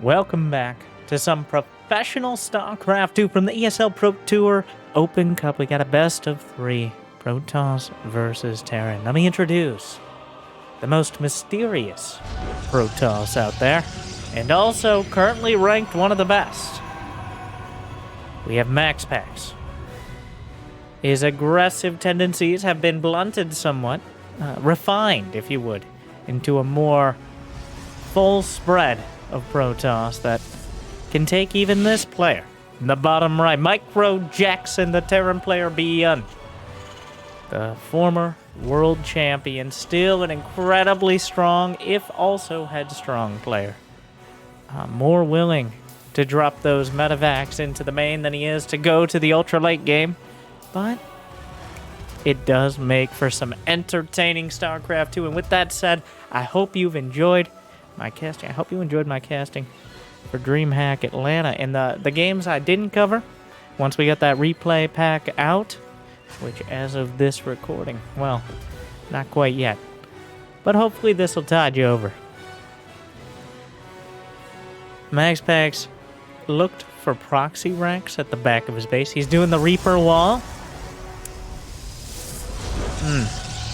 Welcome back to some professional StarCraft 2 from the ESL Pro Tour Open Cup. We got a best of 3, Protoss versus Terran. Let me introduce the most mysterious Protoss out there, and also currently ranked one of the best. We have MaxPax. His aggressive tendencies have been blunted somewhat, refined, if you would, into a more full spread of Protoss that can take even this player. In the bottom right, Micro Jackson, the Terran player ByuN. The former world champion, still an incredibly strong, if also headstrong player. More willing to drop those medevacs into the main than he is to go to the ultra late game. But it does make for some entertaining StarCraft 2. And with that said, I hope you've enjoyed my casting. I hope you enjoyed my casting for DreamHack Atlanta. And the games I didn't cover, once we got that replay pack out, which as of this recording, well, not quite yet. But hopefully this will tide you over. MaxPax looked for proxy ranks at the back of his base. He's doing the Reaper wall.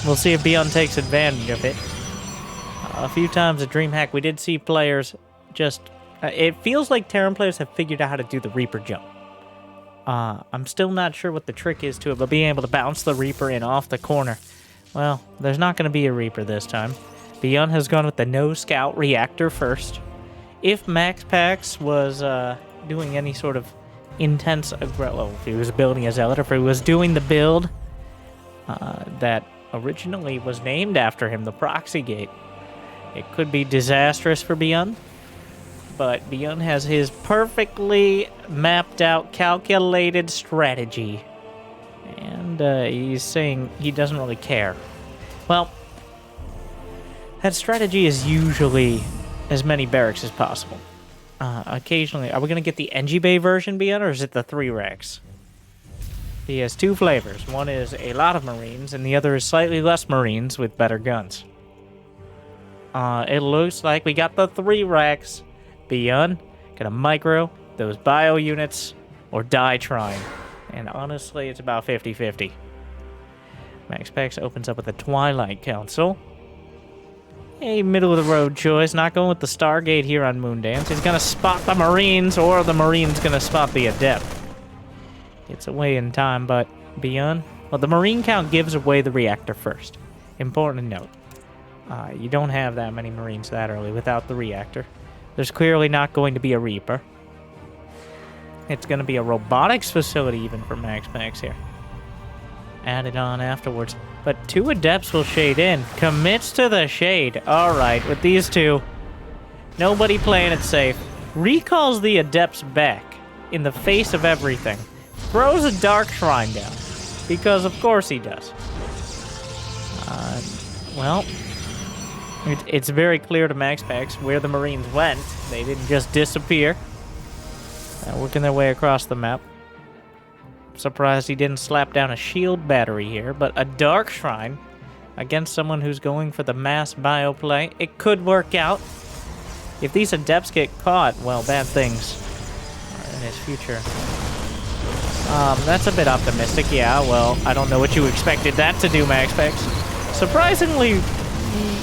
We'll see if ByuN takes advantage of it. A few times at DreamHack, we did see players just... it feels like Terran players have figured out how to do the Reaper jump. I'm still not sure what the trick is to it, but being able to bounce the Reaper in off the corner. Well, there's not going to be a Reaper this time. ByuN has gone with the no-scout reactor first. If MaxPax was doing any sort of intense... well, if he was building a Zealot, or if he was doing the build that originally was named after him, the Proxy Gate, it could be disastrous for ByuN, but ByuN has his perfectly mapped out, calculated strategy, and he's saying he doesn't really care. Well, that strategy is usually as many barracks as possible. Occasionally, are we going to get the NG Bay version ByuN, or is it the 3 racks? He has 2 flavors. One is a lot of Marines, and the other is slightly less Marines with better guns. It looks like we got the 3 racks. ByuN, gonna micro those bio units or die trying. And honestly, it's about 50-50. MaxPax opens up with the Twilight Council. A middle-of-the-road choice, not going with the Stargate here on Moondance. He's gonna spot the Marines, or the Marines gonna spot the Adept. It's away in time, but ByuN, well, the Marine count gives away the reactor first. Important to note. You don't have that many Marines that early without the reactor. There's clearly not going to be a Reaper. It's going to be a robotics facility even for MaxPax here. Added on afterwards. But 2 Adepts will shade in. Commits to the shade. Alright, with these 2, nobody playing it safe. Recalls the Adepts back in the face of everything. Throws a Dark Shrine down. Because of course he does. Well... It's very clear to MaxPax where the Marines went. They didn't just disappear. Working their way across the map. Surprised he didn't slap down a shield battery here, but a Dark Shrine against someone who's going for the mass bio play. It could work out. If these Adepts get caught, well, bad things are in his future. That's a bit optimistic. Yeah, well, I don't know what you expected that to do, MaxPax. Surprisingly...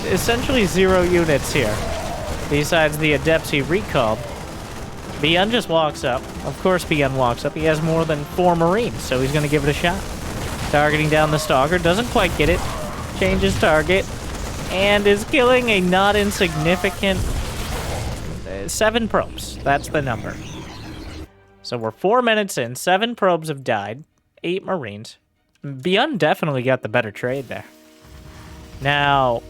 essentially 0 units here, besides the Adepts he recalled. ByuN just walks up. Of course ByuN walks up. He has more than 4 Marines, so he's going to give it a shot. Targeting down the Stalker, doesn't quite get it. Changes target, and is killing a not insignificant 7 probes. That's the number. So we're 4 minutes in, 7 probes have died, 8 Marines. ByuN definitely got the better trade there. Now...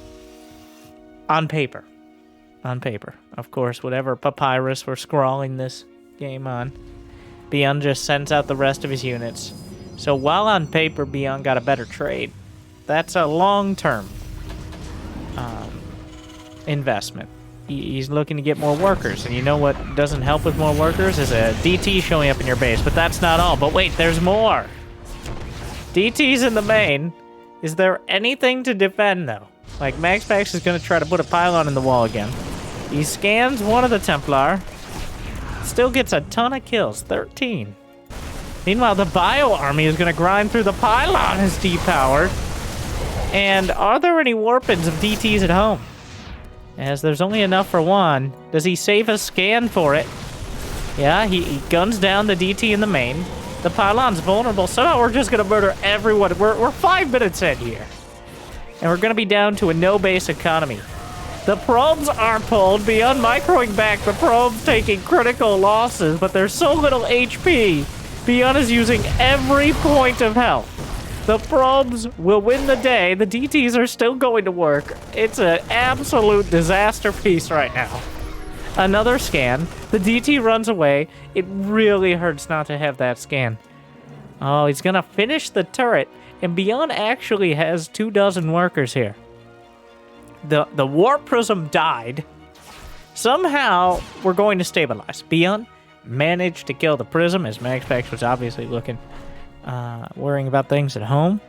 on paper, of course, whatever papyrus we're scrawling this game on, ByuN just sends out the rest of his units. So while on paper ByuN got a better trade, that's a long-term investment. He's looking to get more workers, and you know what doesn't help with more workers is a DT showing up in your base, but that's not all. But wait, there's more! DT's in the main. Is there anything to defend, though? Like, MaxPax is going to try to put a pylon in the wall again. He scans one of the Templar. Still gets a ton of kills, 13. Meanwhile, the Bio army is going to grind through the pylon as depowered. And are there any warpins of DTs at home? As there's only enough for one. Does he save a scan for it? Yeah, he guns down the DT in the main. The pylon's vulnerable. Somehow we're just going to murder everyone. We're 5 minutes in here. And we're going to be down to a no-base economy. The probes are pulled. ByuN microing back. The probes taking critical losses, but there's so little HP. ByuN is using every point of health. The probes will win the day. The DTs are still going to work. It's an absolute disaster piece right now. Another scan. The DT runs away. It really hurts not to have that scan. Oh, he's going to finish the turret. And ByuN actually has 24 workers here. The warp prism died. Somehow, we're going to stabilize. ByuN managed to kill the prism, as MaxPax was obviously worrying about things at home.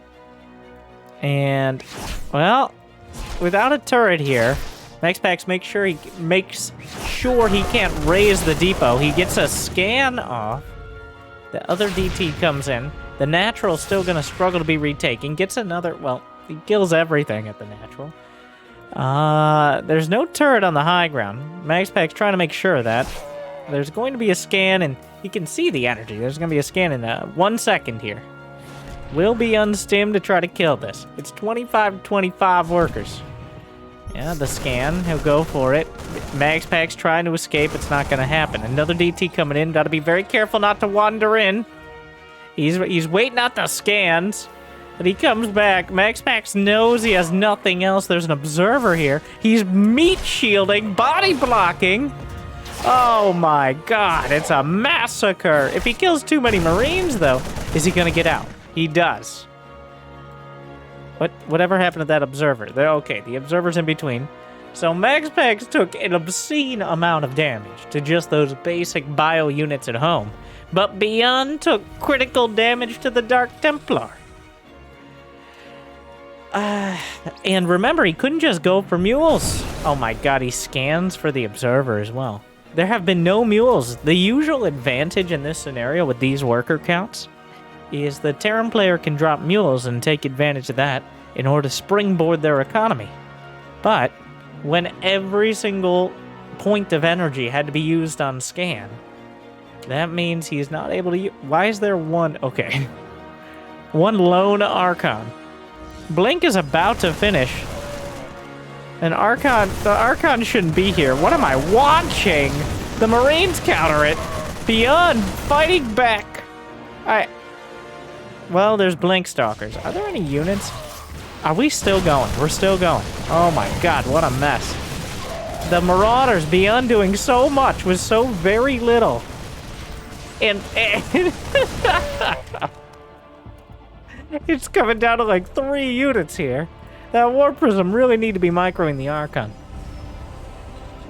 And, well, without a turret here, MaxPax makes sure he can't raise the depot. He gets a scan off. The other DT comes in. The natural's still going to struggle to be retaken. Gets another, well, he kills everything at the natural. There's no turret on the high ground. MaxPax trying to make sure of that. There's going to be a scan, and you can see the energy. There's going to be a scan in 1 second here. Will ByuN stim to try to kill this. It's 25 to 25 workers. Yeah, the scan. He'll go for it. MaxPax trying to escape. It's not going to happen. Another DT coming in. Got to be very careful not to wander in. He's waiting out the scans. But he comes back. MaxPax knows he has nothing else. There's an observer here. He's meat shielding, body blocking. Oh my god, it's a massacre. If he kills too many Marines, though, is he going to get out? He does. Whatever happened to that observer? They're okay. The observer's in between. So MaxPax took an obscene amount of damage to just those basic bio units at home. But ByuN took critical damage to the Dark Templar. And remember, he couldn't just go for mules. Oh my god, he scans for the observer as well. There have been no mules. The usual advantage in this scenario with these worker counts is the Terran player can drop mules and take advantage of that in order to springboard their economy. But when every single point of energy had to be used on scan, that means he's not able to use... Why is there one... Okay. One lone Archon. Blink is about to finish. And the Archon shouldn't be here. What am I watching? The Marines counter it. ByuN fighting back. Well, there's Blink Stalkers. Are there any units? Are we still going? We're still going. Oh my god, what a mess. The Marauders, ByuN doing so much with so very little. And it's coming down to like 3 units here. That War Prism really need to be microing the Archon.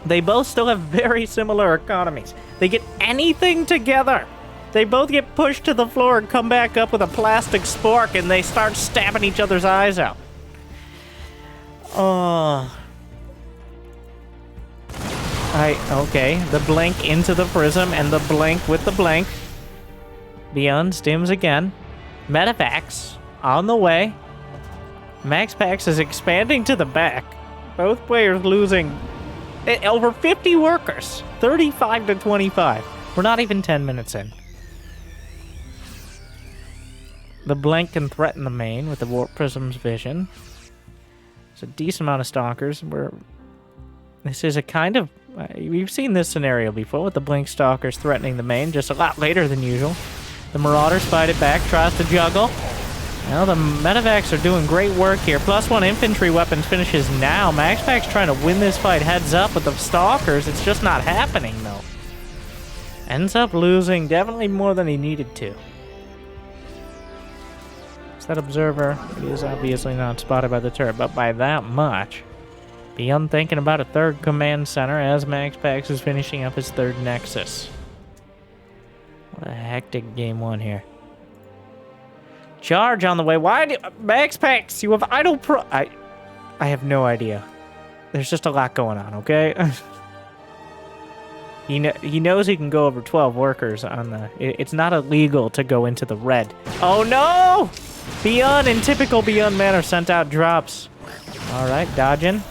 They both still have very similar economies. They get anything together. They both get pushed to the floor and come back up with a plastic spork, and they start stabbing each other's eyes out. Okay, the blink into the prism, and the blink with the blink. ByuN stims again. Medevacs on the way. MaxPax is expanding to the back. Both players losing over 50 workers. 35 to 25. We're not even 10 minutes in. The blink can threaten the main with the Warp Prism's vision. It's a decent amount of stalkers. This is a kind of... we've seen this scenario before with the blink stalkers threatening the main, just a lot later than usual. The Marauders fight it back, tries to juggle. Well, the medevacs are doing great work here. +1 infantry weapons finishes now. MaxPax trying to win this fight heads up with the stalkers. It's just not happening, though. Ends up losing definitely more than he needed to. It's that observer. He is obviously not spotted by the turret, but by that much. ByuN thinking about a 3rd command center as MaxPax is finishing up his 3rd nexus. What a hectic game 1 here. Charge on the way. Why do... MaxPax, you have idle pro... I have no idea. There's just a lot going on, okay? He knows he can go over 12 workers on the... It's not illegal to go into the red. Oh, no! ByuN, in typical ByuN manner, sent out drops. All right, dodging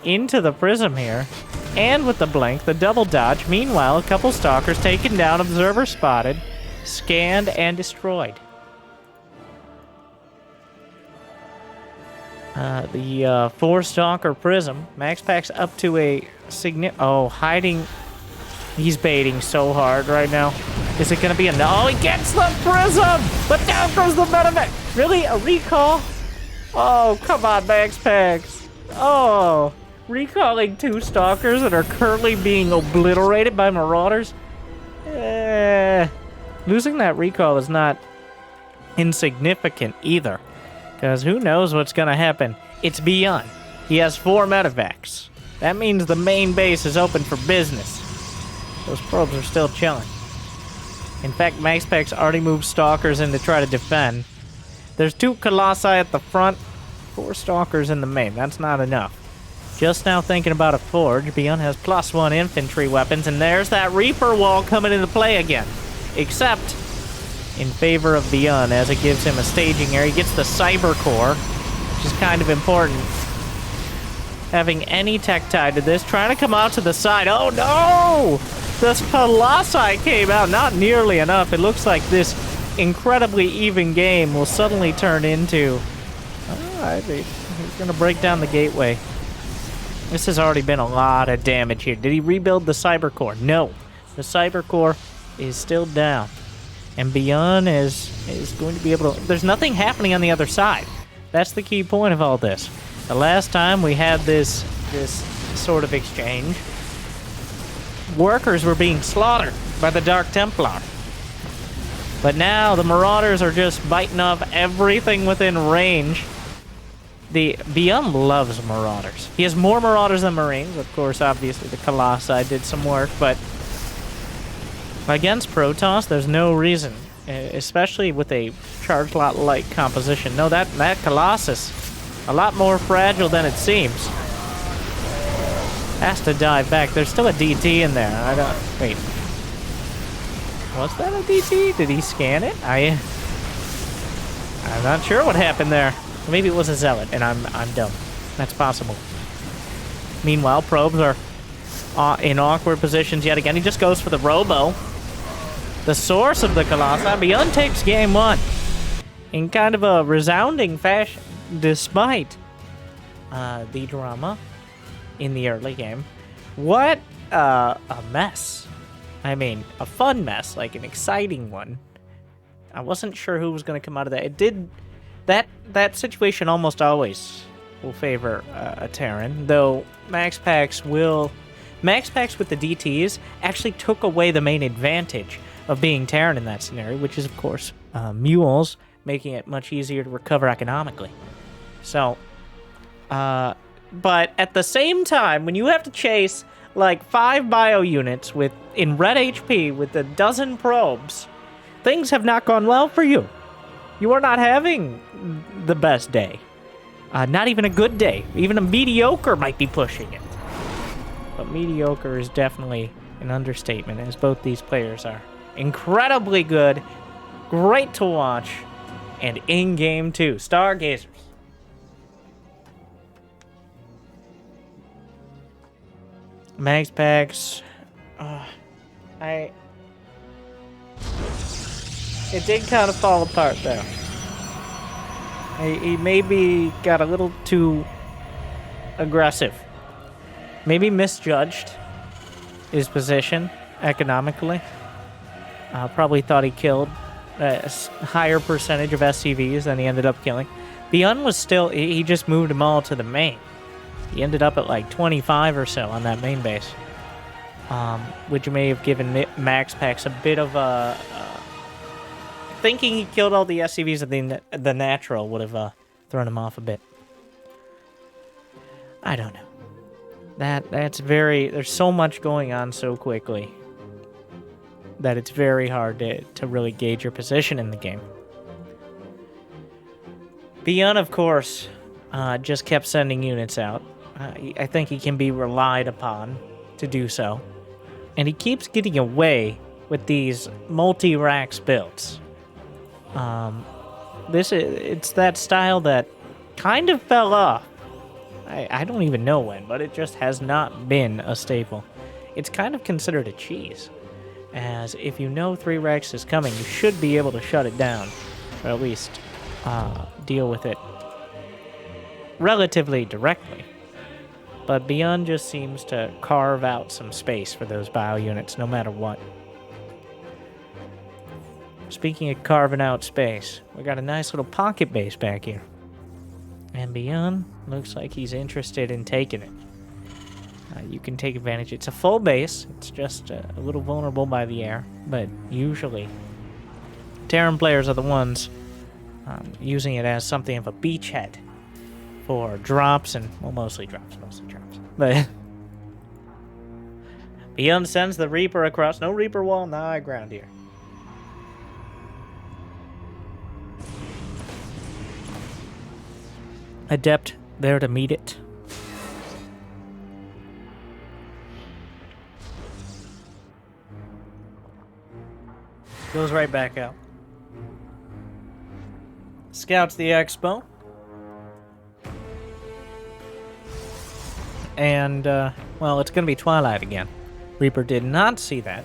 into the prism here. And with the blink, the double dodge. Meanwhile, a couple stalkers taken down, observer spotted, scanned, and destroyed. The 4-stalker prism. MaxPax up to a hiding. He's baiting so hard right now. Is it gonna be a no? Oh, he gets the prism! But down goes the medevac! Really? A recall? Oh, come on, MaxPax. Oh, recalling 2 stalkers that are currently being obliterated by marauders? Losing that recall is not insignificant either. Because who knows what's gonna happen? It's ByuN. He has 4 medevacs. That means the main base is open for business. Those probes are still chilling. In fact, MaxPax already moved stalkers in to try to defend. There's 2 colossi at the front, 4 stalkers in the main. That's not enough. Just now thinking about a forge, ByuN has +1 infantry weapons, and there's that Reaper wall coming into play again. Except in favor of ByuN, as it gives him a staging area. He gets the cyber core, which is kind of important. Having any tech tied to this, trying to come out to the side. Oh no! The colossi came out, not nearly enough. It looks like this incredibly even game will suddenly turn into... I think he's going to break down the gateway. This has already been a lot of damage here. Did he rebuild the cyber core? No. The cyber core is still down. And ByuN is going to be able to... There's nothing happening on the other side. That's the key point of all this. The last time we had this sort of exchange, workers were being slaughtered by the Dark Templar. But now the Marauders are just biting off everything within range. The ByuN loves Marauders. He has more Marauders than Marines. Of course, obviously, the Colossi did some work, but against Protoss, there's no reason, especially with a charge lot-like composition. No, that Colossus, a lot more fragile than it seems. Has to dive back. There's still a DT in there. I don't... Wait. Was that a DT? Did he scan it? I'm not sure what happened there. Maybe it was a Zealot, and I'm dumb. That's possible. Meanwhile, probes are in awkward positions yet again. He just goes for the Robo. The source of the Colossi. ByuN takes game 1 in kind of a resounding fashion, despite the drama in the early game. What a mess. I mean, a fun mess, like an exciting one. I wasn't sure who was going to come out of that. It did... That situation almost always will favor a Terran, though MaxPax with the DTs actually took away the main advantage of being Terran in that scenario, which is, of course, mules, making it much easier to recover economically. So, but at the same time, when you have to chase like 5 bio units in red HP with a dozen probes, things have not gone well for you. You are not having the best day. Not even a good day. Even a mediocre might be pushing it. But mediocre is definitely an understatement, as both these players are incredibly good, great to watch, and in-game too. Stargazers. MaxPax. It did kind of fall apart, though. He maybe got a little too aggressive. Maybe misjudged his position economically. Probably thought he killed a higher percentage of SCVs than he ended up killing. ByuN was still... He just moved them all to the main. He ended up at like 25 or so on that main base. Which may have given MaxPax a bit of a... thinking he killed all the SCVs of the natural would have thrown him off a bit. I don't know. That's very... There's so much going on so quickly that it's very hard to really gauge your position in the game. ByuN, of course, just kept sending units out. I think he can be relied upon to do so. And he keeps getting away with these multi-racks builds. It's that style that kind of fell off. I don't even know when, but it just has not been a staple. It's kind of considered a cheese, as if you know 3 racks is coming, you should be able to shut it down, or at least deal with it relatively directly. But ByuN just seems to carve out some space for those bio units no matter what. Speaking of carving out space, we got a nice little pocket base back here. And ByuN looks like he's interested in taking it. You can take advantage. It's a full base. It's just a little vulnerable by the air. But usually, Terran players are the ones using it as something of a beachhead for drops and, well, mostly drops. But ByuN sends the Reaper across. No Reaper wall, no high ground here. Adept there to meet it. Goes right back out. Scouts the expo. And, well, it's going to be Twilight again. Reaper did not see that.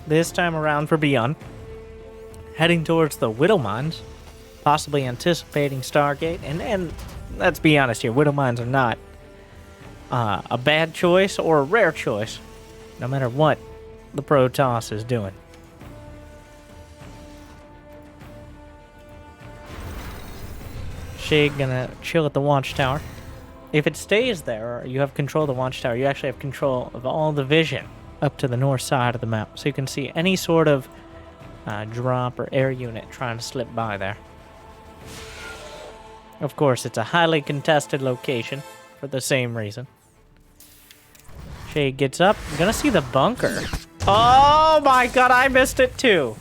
This time around for ByuN. Heading towards the Widow Mines. Possibly anticipating Stargate. And let's be honest here, Widow Mines are not a bad choice or a rare choice. No matter what the Protoss is doing. Shade gonna chill at the watchtower. If it stays there, you have control of the watchtower, you actually have control of all the vision up to the north side of the map. So you can see any sort of drop or air unit trying to slip by there. Of course, it's a highly contested location for the same reason. Shade gets up. You're gonna see the bunker. Oh my god, I missed it too.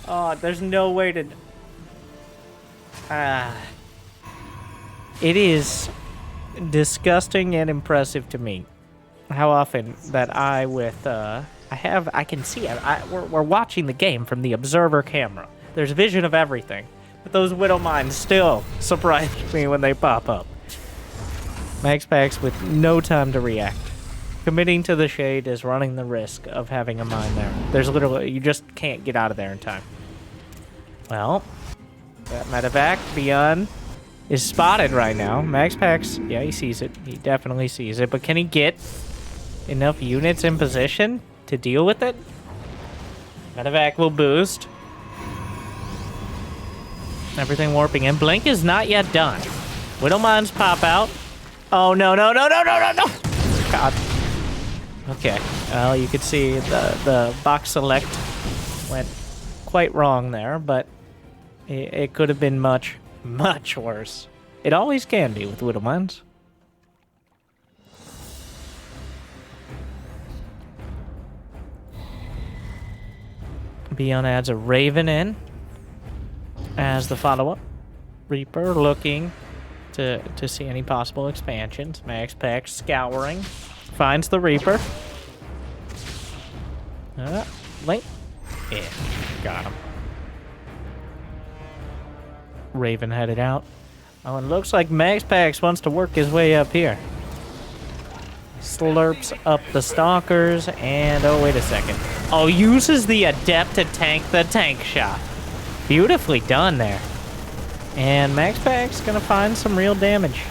Oh, there's no way to... It is disgusting and impressive to me how often that I can see it. We're watching the game from the observer camera. There's vision of everything, but those Widow Mines still surprise me when they pop up. MaxPax with no time to react. Committing to the Shade is running the risk of having a mine there. There's literally, you just can't get out of there in time. Well, that medevac, ByuN is spotted right now. MaxPax, yeah, he sees it. He definitely sees it. But can he get enough units in position to deal with it? Medevac will boost. Everything warping in. Blink is not yet done. Widow Mines pop out. Oh, no. God. Okay. Well, you could see the box select went quite wrong there, but it could have been much worse. It always can be with Widow Mines. ByuN adds a Raven in as the follow-up. Reaper looking to see any possible expansions. MaxPax scouring. Finds the Reaper. Link. Yeah, got him. Raven headed out. Oh, and looks like MaxPax wants to work his way up here. Slurps up the Stalkers, and oh, wait a second. Oh, uses the Adept to tank the tank shot. Beautifully done there. And MaxPax gonna find some real damage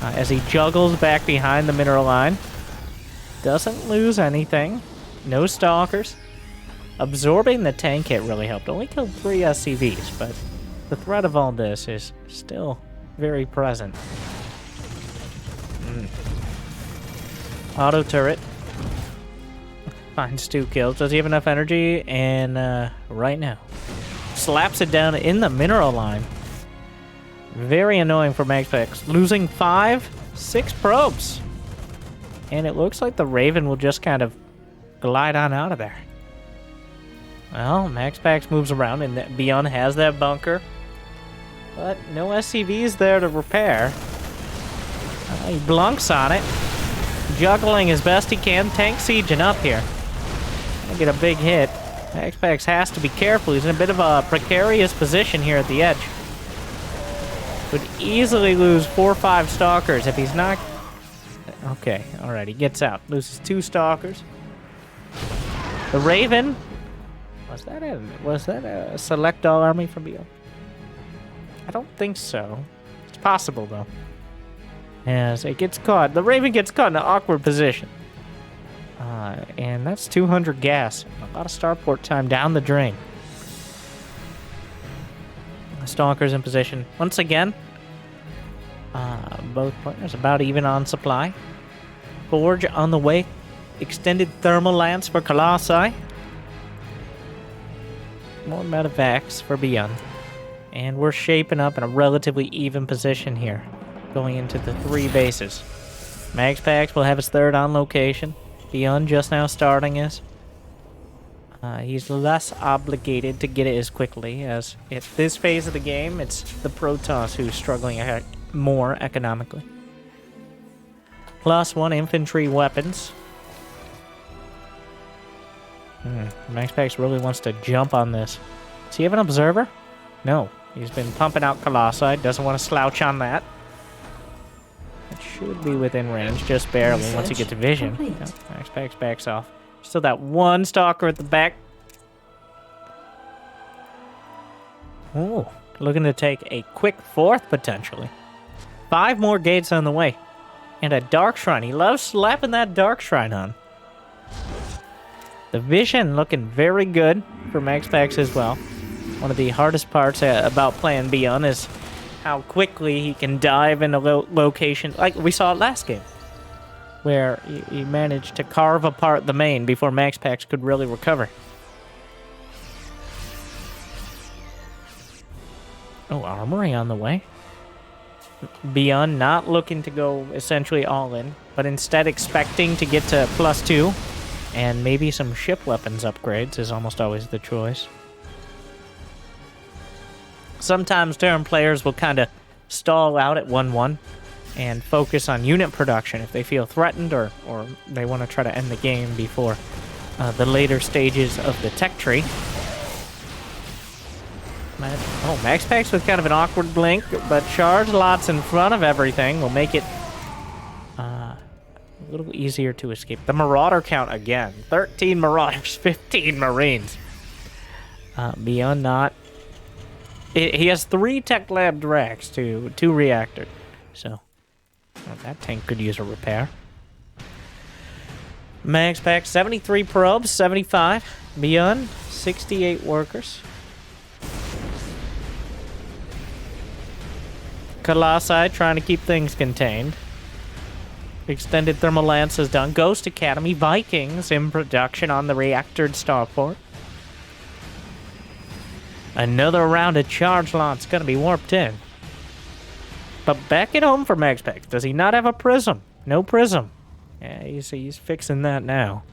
as he juggles back behind the mineral line. Doesn't lose anything. No Stalkers. Absorbing the tank hit really helped. Only killed 3 SCVs, but the threat of all this is still very present. Auto turret. Finds 2 kills. Does he have enough energy? And right now. Slaps it down in the mineral line. Very annoying for MaxPax. Losing 6 probes. And it looks like the Raven will just kind of glide on out of there. Well, MaxPax moves around, and ByuN has that bunker. But no SCVs there to repair. He blunks on it. juggling as best he can. Tank sieging up here. Gonna get a big hit. MaxPax has to be careful. He's in a bit of a precarious position here at the edge. Could easily lose 4 or 5 stalkers if he's not... Okay, alright, he gets out. Loses 2 stalkers. The Raven... Was that a select all army from ByuN? I don't think so. It's possible, though. As it gets caught. The Raven gets caught in an awkward position. And that's 200 gas. A lot of starport time down the drain. The Stalker's in position. Once again, both players about even on supply. Forge on the way. Extended thermal lance for Colossi. More medevacs for ByuN. And we're shaping up in a relatively even position here. Going into the 3 bases. MaxPax will have his 3rd on location. ByuN just now starting his. He's less obligated to get it as quickly, as at this phase of the game, it's the Protoss who's struggling more economically. +1 infantry weapons. MaxPax really wants to jump on this. Does he have an observer? No. He's been pumping out Colossi. Doesn't want to slouch on that. It should be within range, just barely, once he gets to vision. Yeah, MaxPax backs off. Still that 1 stalker at the back. Ooh, looking to take a quick 4th, potentially. 5 more gates on the way. And a Dark Shrine. He loves slapping that Dark Shrine on. The vision looking very good for MaxPax as well. One of the hardest parts about playing ByuN is how quickly he can dive into location, like we saw last game, where he managed to carve apart the main before MaxPax could really recover. Oh, armory on the way. ByuN not looking to go essentially all in, but instead expecting to get to +2, and maybe some ship weapons upgrades is almost always the choice. Sometimes Terran players will kind of stall out at 1-1 and focus on unit production if they feel threatened or they want to try to end the game before the later stages of the tech tree. Oh, MaxPax with kind of an awkward blink, but charge lots in front of everything will make it a little easier to escape. The Marauder count again. 13 Marauders, 15 Marines. ByuN not... He has 3 Tech Lab Drax to 2 reactor. So, well, that tank could use a repair. MaxPax, 73 probes, 75. ByuN, 68 workers. Colossi trying to keep things contained. Extended Thermal Lance is done. Ghost Academy, Vikings in production on the reactored starport. Another round of charge launch going to be warped in. But back at home for MaxPax. Does he not have a prism? No prism. Yeah, he's fixing that now.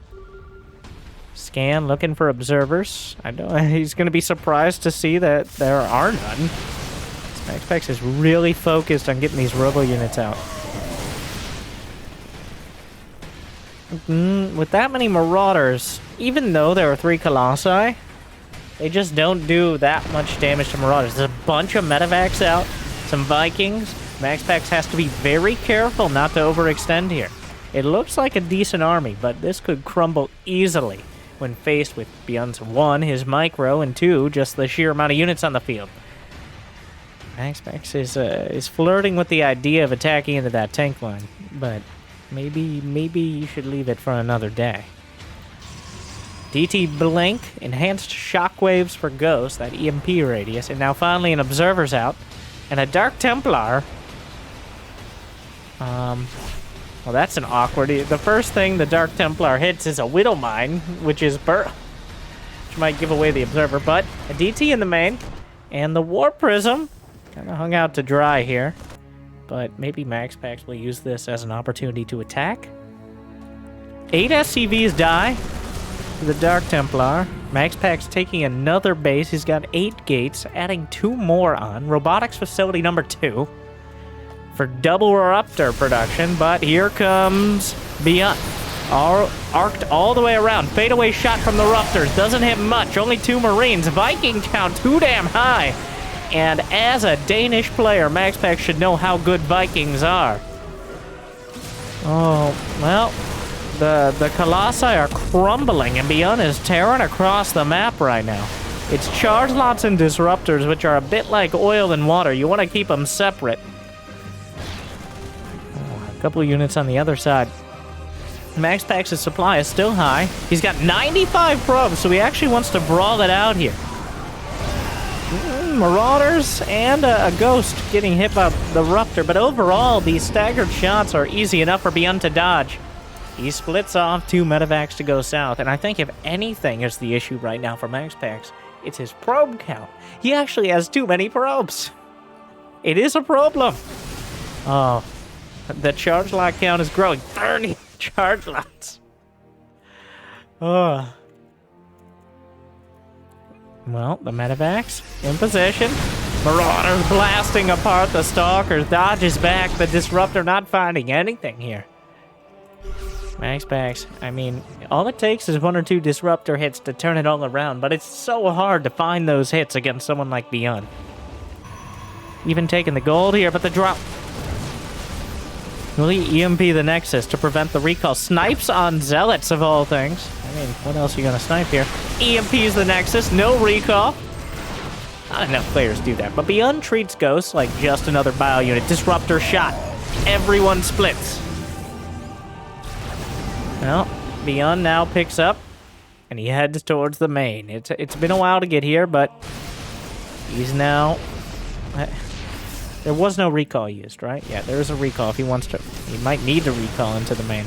Scan, looking for observers. I know he's going to be surprised to see that there are none. MaxPax is really focused on getting these robo units out. With that many Marauders, even though there are 3 Colossi, they just don't do that much damage to Marauders. There's a bunch of medevacs out, some Vikings. MaxPax has to be very careful not to overextend here. It looks like a decent army, but this could crumble easily when faced with ByuN's 1, his micro, and 2, just the sheer amount of units on the field. MaxPax is flirting with the idea of attacking into that tank line, but maybe you should leave it for another day. DT Blink, enhanced shockwaves for Ghost, that EMP radius, and now finally an Observer's out, and a Dark Templar. Well, that's an awkward... The first thing the Dark Templar hits is a Widow Mine, which might give away the Observer, but a DT in the main, and the War Prism kind of hung out to dry here, but maybe MaxPax will use this as an opportunity to attack. 8 SCVs die. The Dark Templar. MaxPax taking another base. He's got 8 gates, adding 2 more on. Robotics facility number 2. for double Raptor production, but here comes ByuN. Arced all the way around. Fadeaway shot from the Raptors. Doesn't hit much. Only 2 Marines. Viking count too damn high. And as a Danish player, MaxPax should know how good Vikings are. Oh, well, the Colossi are crumbling, and ByuN is tearing across the map right now. It's charge lots and disruptors, which are a bit like oil and water. You want to keep them separate. Oh, a couple of units on the other side. MaxPax's supply is still high. He's got 95 probes, so he actually wants to brawl it out here. Marauders and a ghost getting hit by the Raptor, but overall, these staggered shots are easy enough for ByuN to dodge. He splits off 2 medevacs to go south, and I think if anything is the issue right now for MaxPax, it's his probe count. He actually has too many probes. It is a problem. Oh, the charge lot count is growing. 30 charge lots. Oh. Well, the medevacs in position. Marauders blasting apart the Stalkers. Dodges back. The Disruptor not finding anything here. MaxPax, I mean, all it takes is 1 or 2 Disruptor hits to turn it all around, but it's so hard to find those hits against someone like ByuN. Even taking the gold here, but the drop. Will he EMP the Nexus to prevent the recall? Snipes on Zealots, of all things. I mean, what else are you going to snipe here? EMPs the Nexus, no recall. Not enough players do that, but ByuN treats Ghosts like just another bio unit. Disruptor shot. Everyone splits. Well, ByuN now picks up, and he heads towards the main. It's been a while to get here, but he's now... There was no recall used, right? Yeah, there is a recall if he wants to. He might need to recall into the main.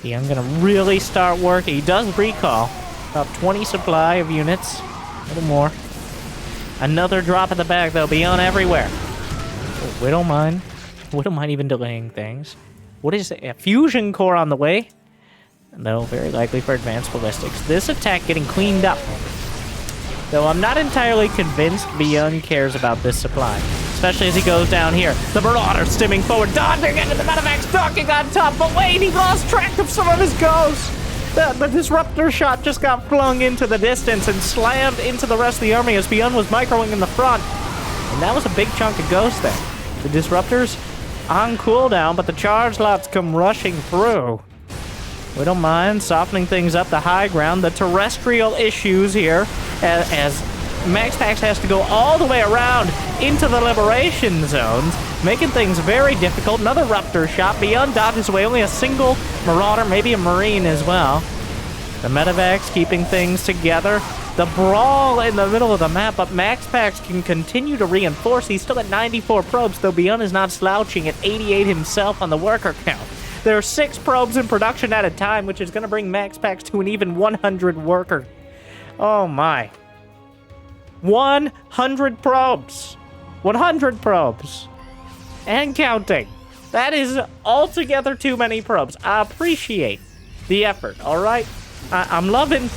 ByuN gonna really start working. He does recall. About 20 supply of units. A little more. Another drop in the bag, though. ByuN everywhere. Oh, Widowmine. Widowmine even delaying things. What is it? A fusion core on the way? Though, very likely for advanced ballistics. This attack getting cleaned up. Though I'm not entirely convinced ByuN cares about this supply. Especially as he goes down here. The Marauder stimming forward, dodging into the medevacs, docking on top. But wait, he lost track of some of his ghosts. The Disruptor shot just got flung into the distance and slammed into the rest of the army as ByuN was microing in the front. And that was a big chunk of ghosts there. The Disruptors on cooldown, but the charge lots come rushing through. We don't mind softening things up, the high ground, the terrestrial issues here, as MaxPax has to go all the way around into the liberation zones, making things very difficult. Another Raptor shot. ByuN dodges away. Only a single Marauder, maybe a Marine as well. The medevacs keeping things together. The brawl in the middle of the map, but MaxPax can continue to reinforce. He's still at 94 probes, though ByuN is not slouching at 88 himself on the worker count. There are 6 probes in production at a time, which is going to bring MaxPax to an even 100 worker. Oh my. 100 probes. 100 probes. And counting. That is altogether too many probes. I appreciate the effort, alright? I'm loving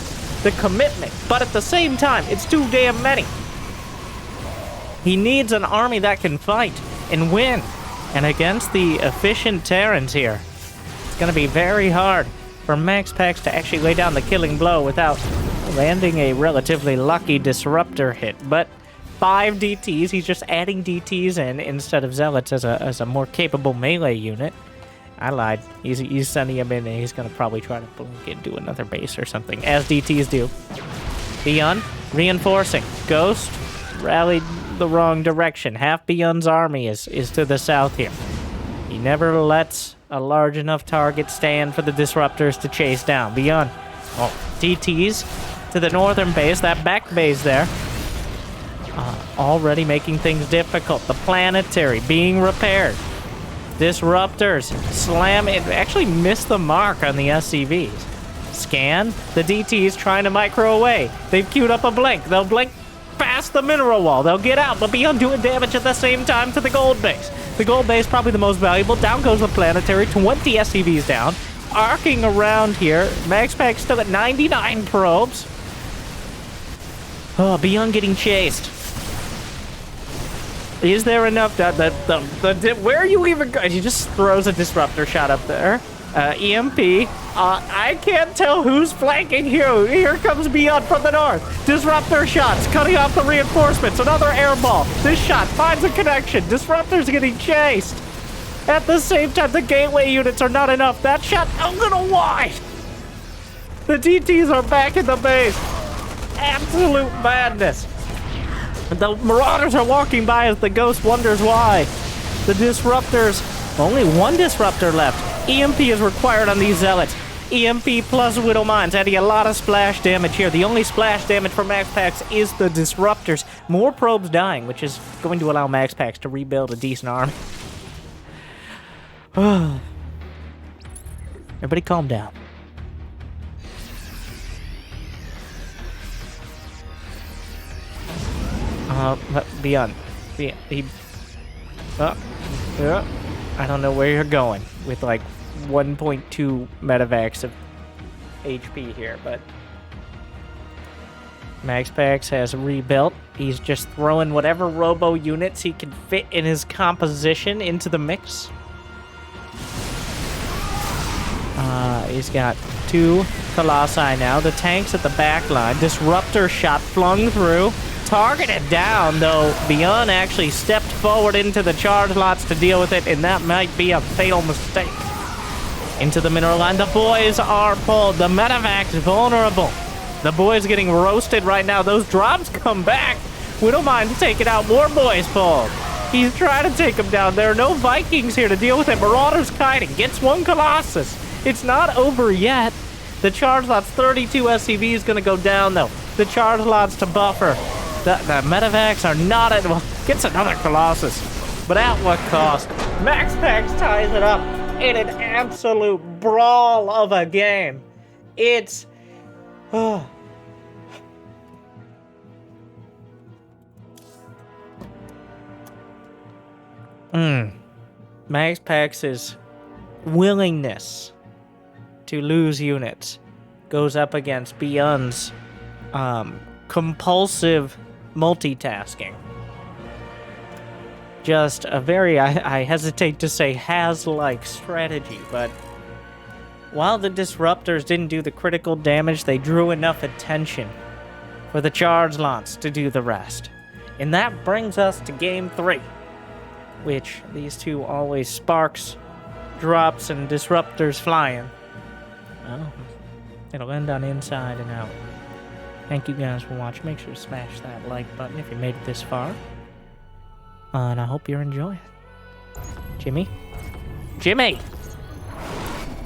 the commitment, but at the same time, it's too damn many. He needs an army that can fight and win. And against the efficient Terrans here, it's going to be very hard for MaxPax to actually lay down the killing blow without landing a relatively lucky Disruptor hit. But 5 DTs, he's just adding DTs in instead of Zealots as a more capable melee unit. I lied. He's sending him in, and he's going to probably try to blink into another base or something, as DTs do. ByuN reinforcing. Ghost rallied the wrong direction. Half ByuN's army is to the south here. He never lets a large enough target stand for the Disruptors to chase down. ByuN. Oh, DTs to the northern base, that back base there. Already making things difficult. The planetary being repaired. Disruptors slam it. Actually missed the mark on the SCVs. Scan. The DTs trying to micro away. They've queued up a blink. They'll blink past the mineral wall. They'll get out, but ByuN doing damage at the same time to the gold base. The gold base probably the most valuable. Down goes the planetary. 20 SCVs down. Arcing around here. MaxPax still at 99 probes. Oh, ByuN getting chased. Is there enough? Where are you even going? He just throws a disruptor shot up there. EMP. I can't tell who's flanking here. Here comes ByuN from the north. Disruptor shots, cutting off the reinforcements. Another air ball. This shot finds a connection. Disruptor's getting chased. At the same time, the gateway units are not enough. That shot a little wide. The DTs are back in the base. Absolute madness. The Marauders are walking by as the Ghost wonders why. The Disruptors, only one Disruptor left. EMP is required on these Zealots. EMP plus Widow Mines, adding a lot of splash damage here. The only splash damage for MaxPax is the Disruptors. More probes dying, which is going to allow MaxPax to rebuild a decent army. Everybody calm down. ByuN. Yeah. I don't know where you're going with like 1.2 metavacs of HP here, but MaxPax has rebuilt. He's just throwing whatever robo units he can fit in his composition into the mix. He's got 2 Colossi now. The tanks at the back line. Disruptor shot flung through. Targeted down, though ByuN actually stepped forward into the charge lots to deal with it, and that might be a fatal mistake. Into the mineral line. The boys are pulled. The metavac's vulnerable. The boys getting roasted right now. Those drops come back. Widowmine's taking out. More boys pulled. He's trying to take them down. There are no Vikings here to deal with it. Marauder's kiting. Gets 1 Colossus. It's not over yet. The charge lots, 32 SCV is going to go down, though. The charge lots to buffer. The metavacs are not at... Well, gets another Colossus. But at what cost? MaxPax ties it up in an absolute brawl of a game. It's... Oh. MaxPax's willingness to lose units goes up against ByuN's compulsive multitasking. Just a very, I hesitate to say has-like strategy, but while the Disruptors didn't do the critical damage, they drew enough attention for the charge lots to do the rest. And that brings us to Game 3, which these two always sparks, drops, and Disruptors flying. Well, it'll end on inside and out. Thank you guys for watching. Make sure to smash that like button if you made it this far. And I hope you're enjoying it. Jimmy? Jimmy!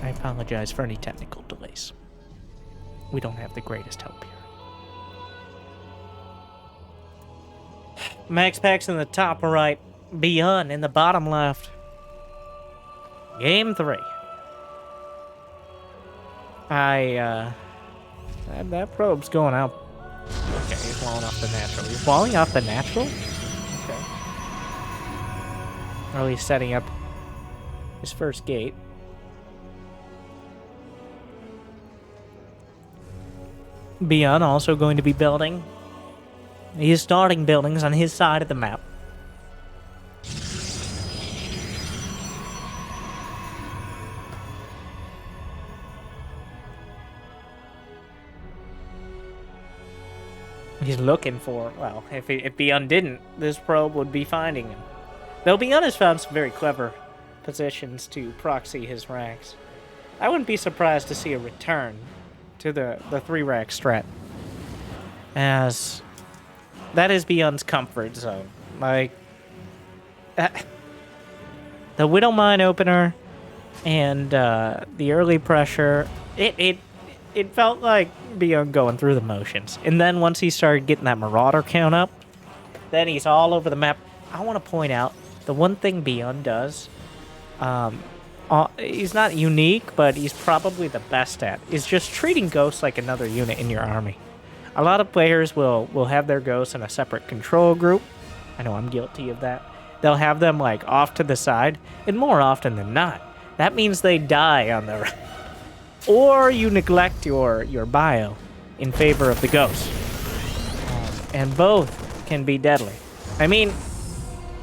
I apologize for any technical delays. We don't have the greatest help here. MaxPax in the top right. ByuN in the bottom left. Game 3. That probe's going out. Okay, he's falling off the natural. You're falling off the natural? Okay. Or he's setting up his first gate. ByuN also going to be building. He's starting buildings on his side of the map. He's looking for, well, if ByuN didn't, this probe would be finding him. Though ByuN has found some very clever positions to proxy his racks. I wouldn't be surprised to see a return to the 3-rack strat, as that is ByuN's comfort zone. Like, the Widow Mine opener and the early pressure, it felt like ByuN going through the motions. And then once he started getting that Marauder count up, then he's all over the map. I want to point out, the one thing ByuN does, he's not unique, but he's probably the best at, is just treating ghosts like another unit in your army. A lot of players will have their ghosts in a separate control group. I know I'm guilty of that. They'll have them like off to the side, and more often than not, that means they die on the or you neglect your bio in favor of the ghost. And both can be deadly. I mean,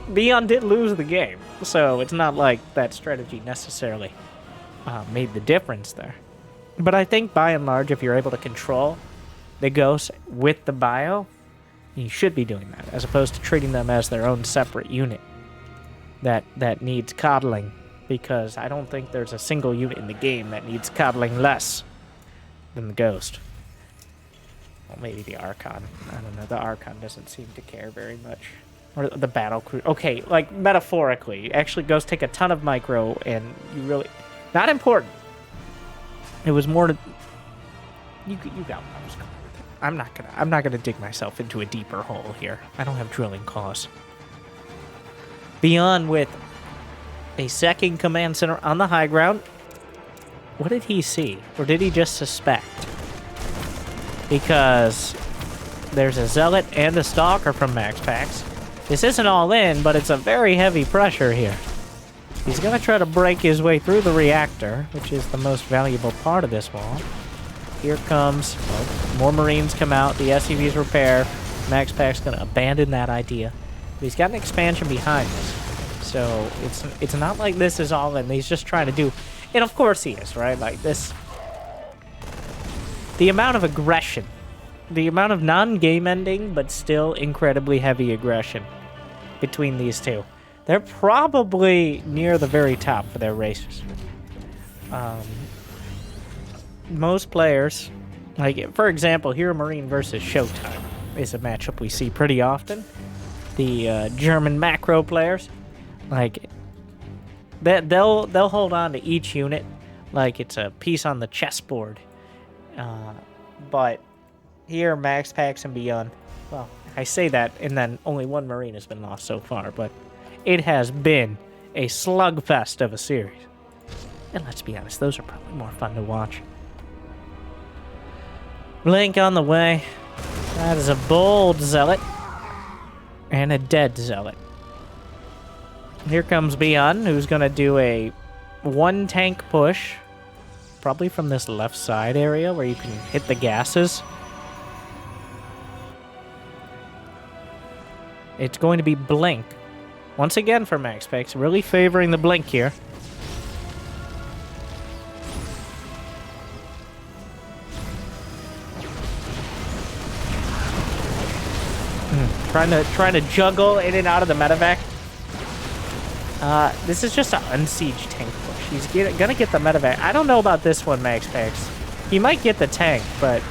ByuN did lose the game, so it's not like that strategy necessarily made the difference there. But I think by and large, if you're able to control the ghosts with the bio, you should be doing that, as opposed to treating them as their own separate unit that needs coddling, because I don't think there's a single unit in the game that needs coddling less than the ghost. Well, maybe the Archon. I don't know. The Archon doesn't seem to care very much. Or the battle crew. Okay, like, metaphorically. Actually, ghosts take a ton of micro, and you really... Not important. It was more to... You got what I was going with. I'm not gonna dig myself into a deeper hole here. I don't have drilling cause. ByuN with a second command center on the high ground. What did he see? Or did he just suspect? Because there's a Zealot and a Stalker from MaxPax. This isn't all in, but it's a very heavy pressure here. He's going to try to break his way through the reactor, which is the most valuable part of this wall. Here comes... Well, more Marines come out. The SCVs repair. MaxPax's going to abandon that idea. But he's got an expansion behind this. So it's not like this is all in. He's just trying to do... And of course he is, right? Like this... The amount of aggression. The amount of non-game ending, but still incredibly heavy aggression between these two. They're probably near the very top for their races. Most players, like, for example, Hero Marine versus Showtime is a matchup we see pretty often. The German macro players, like, they'll hold on to each unit like it's a piece on the chessboard. But here, MaxPax and ByuN, well, I say that, and then only one Marine has been lost so far, but it has been a slugfest of a series. And let's be honest, those are probably more fun to watch. Blink on the way. That is a bold Zealot. And a dead Zealot. Here comes ByuN, who's going to do a one-tank push. Probably from this left side area where you can hit the gases. It's going to be Blink. Once again for MaxPax, really favoring the Blink here. Trying to juggle in and out of the medevac. This is just an unsiege tank push. He's gonna get the medevac. I don't know about this one, MaxPax. He might get the tank, but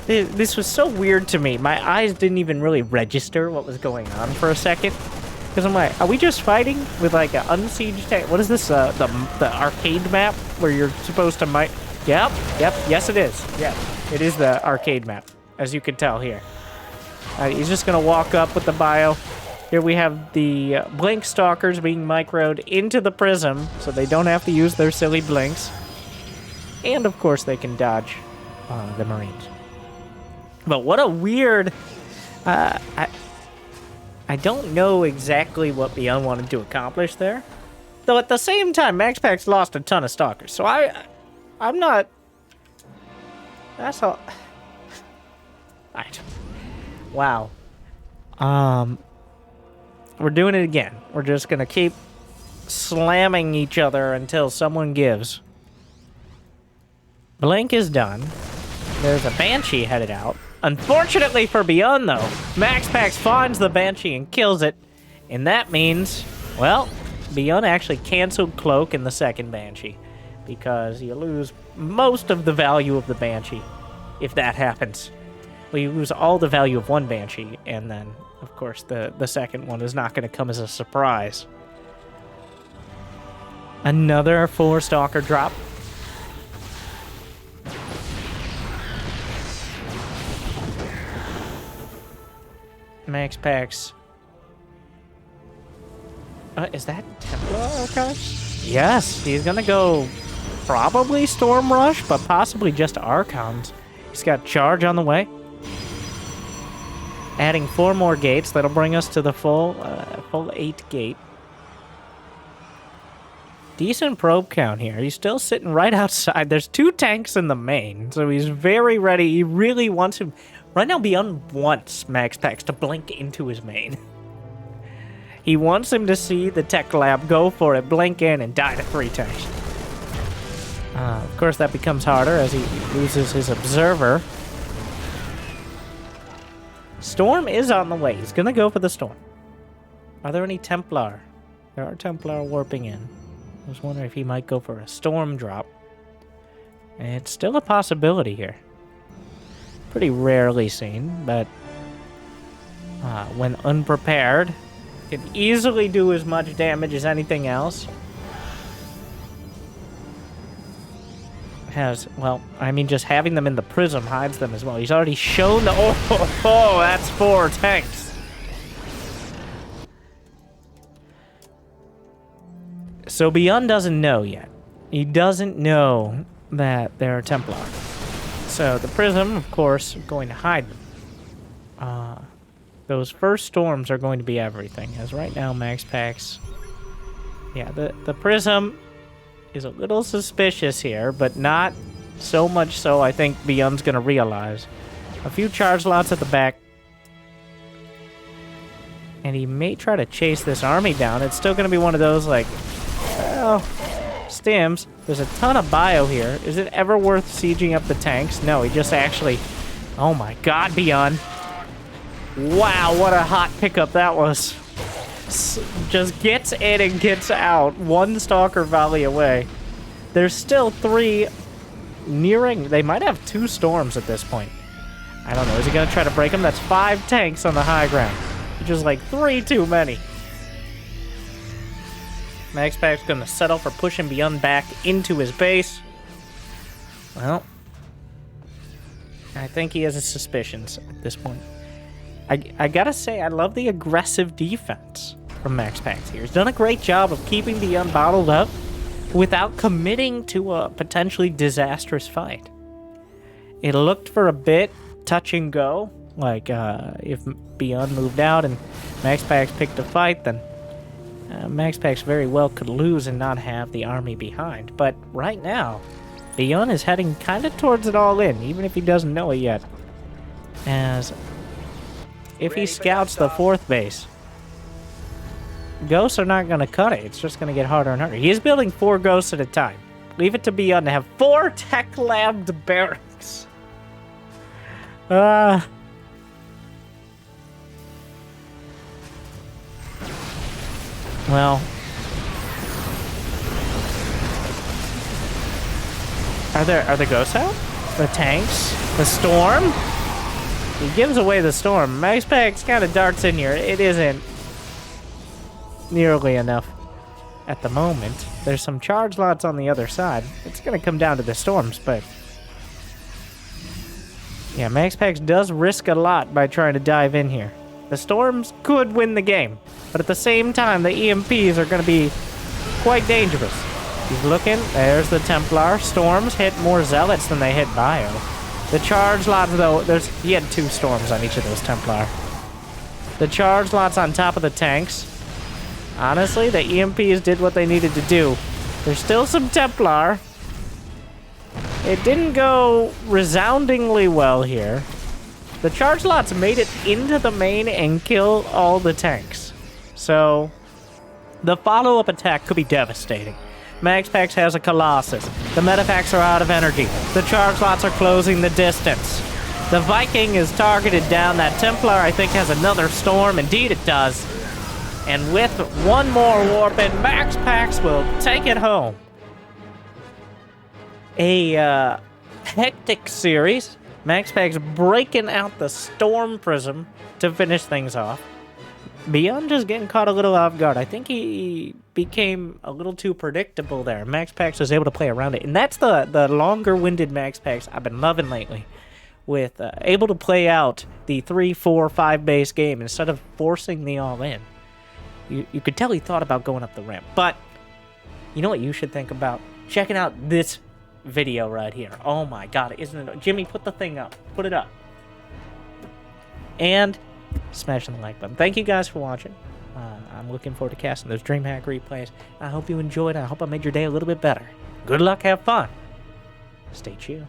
this was so weird to me. My eyes didn't even really register what was going on for a second. Because I'm like, are we just fighting with like an unsiege tank? What is this, the arcade map where you're supposed to might... Yep, yes it is. Yeah, it is the arcade map, as you can tell here. He's just going to walk up with the bio. Here we have the Blink Stalkers being microed into the prism, so they don't have to use their silly blinks. And of course they can dodge the Marines. But what a weird... I don't know exactly what ByuN wanted to accomplish there. Though at the same time, MaxPax lost a ton of Stalkers. So I'm not... That's all... Wow. We're doing it again. We're just going to keep slamming each other until someone gives. Blink is done. There's a Banshee headed out. Unfortunately for ByuN, though, MaxPax finds the Banshee and kills it. And that means, well, ByuN actually canceled Cloak in the second Banshee. Because you lose most of the value of the Banshee if that happens. Well, you lose all the value of one Banshee, and then, of course, the second one is not going to come as a surprise. Another 4-Stalker drop. MaxPax. Is that Templar Archives? Yes, he's going to go probably Storm Rush, but possibly just Archons. He's got Charge on the way. Adding 4 more gates. That'll bring us to the full 8 gate. Decent probe count here. He's still sitting right outside. There's 2 tanks in the main, so he's very ready. He really wants to Right now, ByuN wants MaxPax to blink into his main. He wants him to see the tech lab, go for it, blink in, and die to 3 tanks. Of course, that becomes harder as he loses his observer. Storm is on the way. He's going to go for the Storm. Are there any Templar? There are Templar warping in. I was wondering if he might go for a Storm drop. And it's still a possibility here. Pretty rarely seen, but when unprepared, can easily do as much damage as anything else. Well, I mean, just having them in the prism hides them as well. He's already shown the... Oh, that's 4 tanks. So ByuN doesn't know yet. He doesn't know that there are Templar. So the prism, of course, is going to hide them. Those first storms are going to be everything, as right now MaxPax... Yeah, the prism is a little suspicious here, but not so much so I think ByuN's going to realize. A few charge lots at the back. And he may try to chase this army down. It's still going to be one of those, like, well, stims. There's a ton of bio here. Is it ever worth sieging up the tanks? No, he just actually... Oh my god, ByuN. Wow, what a hot pickup that was. Just gets in and gets out. 1 Stalker volley away. There's still 3 nearing... They might have 2 storms at this point. I don't know. Is he going to try to break them? That's 5 tanks on the high ground. Just like 3 too many. MaxPax's going to settle for pushing ByuN back into his base. Well, I think he has his suspicions at this point. I gotta say, I love the aggressive defense from MaxPax here. He's done a great job of keeping ByuN bottled up without committing to a potentially disastrous fight. It looked for a bit touch and go, like if ByuN moved out and MaxPax picked a fight, then MaxPax very well could lose and not have the army behind. But right now, ByuN is heading kind of towards it all in, even if he doesn't know it yet. As if he scouts the 4th base, ghosts are not going to cut it. It's just going to get harder and harder. He is building 4 ghosts at a time. Leave it to ByuN to have 4 tech-labbed barracks. Well, are the ghosts out? The tanks? The storm? He gives away the storm. MaxPax kind of darts in here. It isn't nearly enough at the moment. There's some charge lots on the other side. It's going to come down to the storms, but... Yeah, MaxPax does risk a lot by trying to dive in here. The storms could win the game, but at the same time, the EMPs are going to be quite dangerous. He's looking. There's the Templar. Storms hit more zealots than they hit bio. The charge lots, though, he had 2 storms on each of those Templar. The charge lots on top of the tanks. Honestly, the EMPs did what they needed to do. There's still some Templar. It didn't go resoundingly well here. The charge lots made it into the main and kill all the tanks. So, the follow-up attack could be devastating. MaxPax has a Colossus. The Metapacks are out of energy. The charge lots are closing the distance. The Viking is targeted down. That Templar, I think, has another storm. Indeed it does. And with 1 more warp in, MaxPax will take it home. A hectic series. MaxPax breaking out the Storm Prism to finish things off. ByuN just getting caught a little off guard. I think he became a little too predictable there. MaxPax was able to play around it. And that's the longer-winded MaxPax I've been loving lately. With able to play out the 3, 4, 5 base game instead of forcing the all-in. You could tell he thought about going up the ramp. But you know what you should think about? Checking out this video right here. Oh my god, isn't it? Jimmy, put the thing up. Put it up. And smashing the like button. Thank you guys for watching. I'm looking forward to casting those DreamHack replays. I hope you enjoyed. I hope I made your day a little bit better. Good luck, have fun. Stay chill.